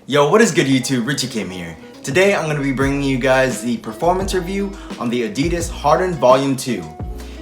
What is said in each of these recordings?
Yo, what is good YouTube? Richie Kim here. Today I'm going to be bringing you guys the performance review on the Adidas Harden Volume 2.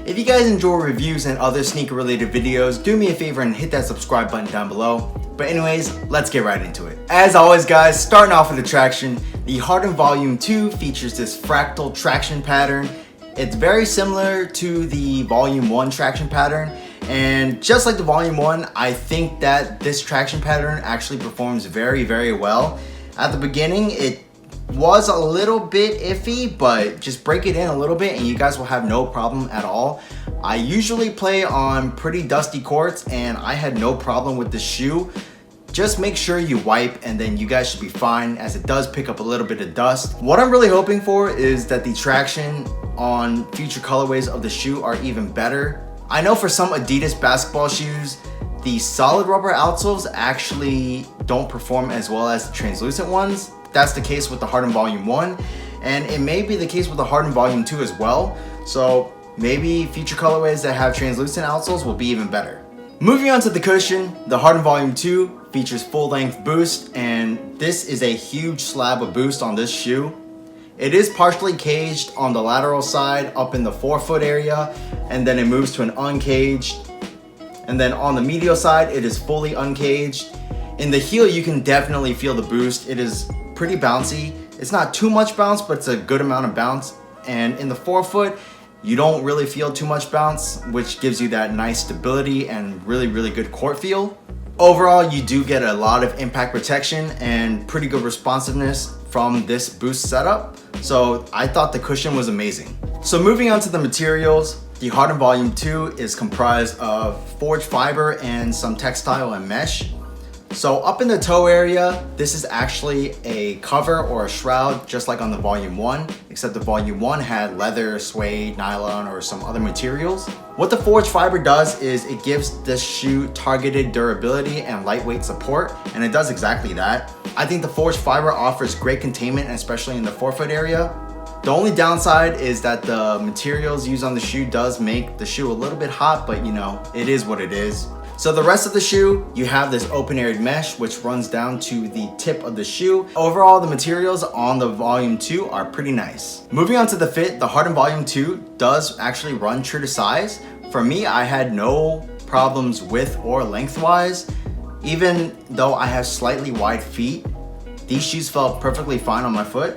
If you guys enjoy reviews and other sneaker related videos, do me a favor and hit that subscribe button down below. But anyways, let's get right into it. As always guys, starting off with the traction, the Harden Volume 2 features this fractal traction pattern. It's very similar to the Volume 1 traction pattern. And just like the Volume 1, I think that this traction pattern actually performs very, very well. At the beginning, it was a little bit iffy, but just break it in a little bit and you guys will have no problem at all. I usually play on pretty dusty courts and I had no problem with the shoe. Just make sure you wipe and then you guys should be fine, as it does pick up a little bit of dust. What I'm really hoping for is that the traction on future colorways of the shoe are even better. I know for some Adidas basketball shoes, the solid rubber outsoles actually don't perform as well as the translucent ones. That's the case with the Harden Volume 1, and it may be the case with the Harden Volume 2 as well. So maybe future colorways that have translucent outsoles will be even better. Moving on to the cushion, the Harden Volume 2 features full-length boost, and this is a huge slab of boost on this shoe. It is partially caged on the lateral side up in the forefoot area, and then it moves to an uncaged. And then on the medial side, it is fully uncaged. In the heel, you can definitely feel the boost. It is pretty bouncy. It's not too much bounce, but it's a good amount of bounce. And in the forefoot, you don't really feel too much bounce, which gives you that nice stability and really, really good court feel. Overall, you do get a lot of impact protection and pretty good responsiveness from this boost setup. So I thought the cushion was amazing. So moving on to the materials, the Harden Volume 2 is comprised of forged fiber and some textile and mesh. So up in the toe area, this is actually a cover or a shroud, just like on the Volume 1, except the Volume 1 had leather, suede, nylon, or some other materials. What the forged fiber does is it gives this shoe targeted durability and lightweight support, and it does exactly that. I think the forged fiber offers great containment, especially in the forefoot area. The only downside is that the materials used on the shoe does make the shoe a little bit hot, but you know, it is what it is. So the rest of the shoe, you have this open-aired mesh which runs down to the tip of the shoe. Overall, the materials on the Volume 2 are pretty nice. Moving on to the fit, the Harden Volume 2 does actually run true to size. For me, I had no problems width or lengthwise. Even though I have slightly wide feet, these shoes felt perfectly fine on my foot.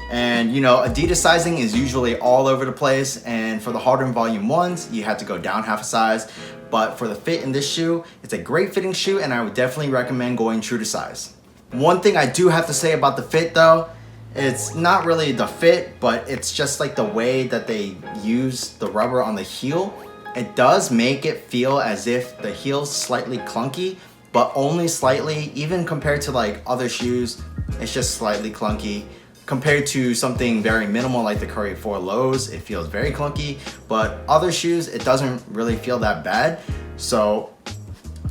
And you know, Adidas sizing is usually all over the place, and for the Harden Volume 1s, you had to go down half a size. But for the fit in this shoe, it's a great fitting shoe and I would definitely recommend going true to size. One thing I do have to say about the fit though, it's not really the fit, but it's just like the way that they use the rubber on the heel. It does make it feel as if the heel's slightly clunky, but only slightly. Even compared to like other shoes, it's just slightly clunky. Compared to something very minimal like the Curry 4 Lows, it feels very clunky, but other shoes, it doesn't really feel that bad. So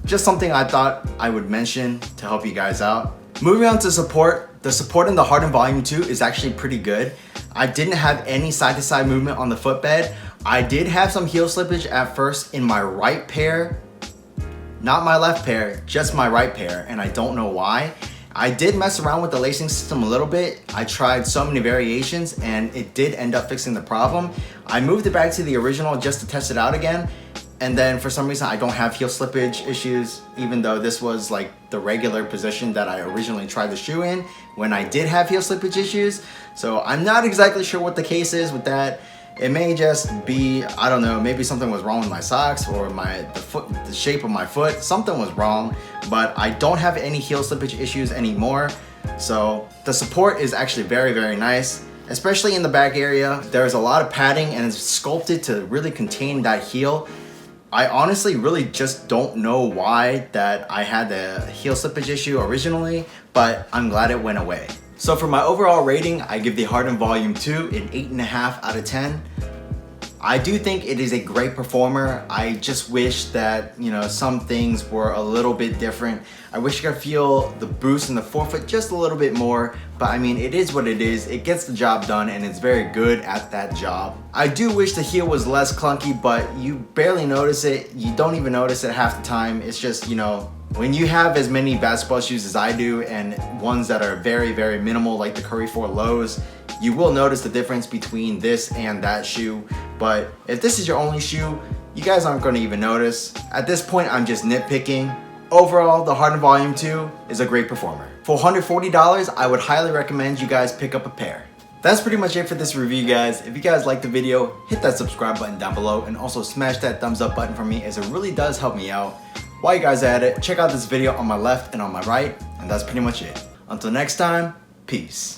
just something I thought I would mention to help you guys out. Moving on to support, the support in the Harden Volume 2 is actually pretty good. I didn't have any side-to-side movement on the footbed. I did have some heel slippage at first in my right pair, not my left pair, just my right pair, and I don't know why. I did mess around with the lacing system a little bit. I tried so many variations and it did end up fixing the problem. I moved it back to the original just to test it out again. And then for some reason I don't have heel slippage issues, even though this was like the regular position that I originally tried the shoe in when I did have heel slippage issues. So I'm not exactly sure what the case is with that. It may just be, I don't know, maybe something was wrong with my socks or the shape of my foot. Something was wrong, but I don't have any heel slippage issues anymore. So the support is actually very, very nice, especially in the back area. There's a lot of padding and it's sculpted to really contain that heel. I honestly really just don't know why that I had the heel slippage issue originally, but I'm glad it went away. So for my overall rating, I give the Harden Volume 2 an 8.5 out of 10. I do think it is a great performer. I just wish that, you know, some things were a little bit different. I wish I could feel the boost in the forefoot just a little bit more, but I mean, it is what it is. It gets the job done and it's very good at that job. I do wish the heel was less clunky, but you barely notice it. You don't even notice it half the time. It's just, you know, When you have as many basketball shoes as I do and ones that are very, very minimal like the Curry 4 lows, you will notice the difference between this and that shoe. But if this is your only shoe, you guys aren't going to even notice. At this point, I'm just nitpicking. Overall, the Harden Volume 2 is a great performer. For $140, I would highly recommend you guys pick up a pair. That's pretty much it for this review, guys. If you guys liked the video, hit that subscribe button down below and also smash that thumbs up button for me, as it really does help me out. While you guys are at it, check out this video on my left and on my right, and that's pretty much it. Until next time, peace.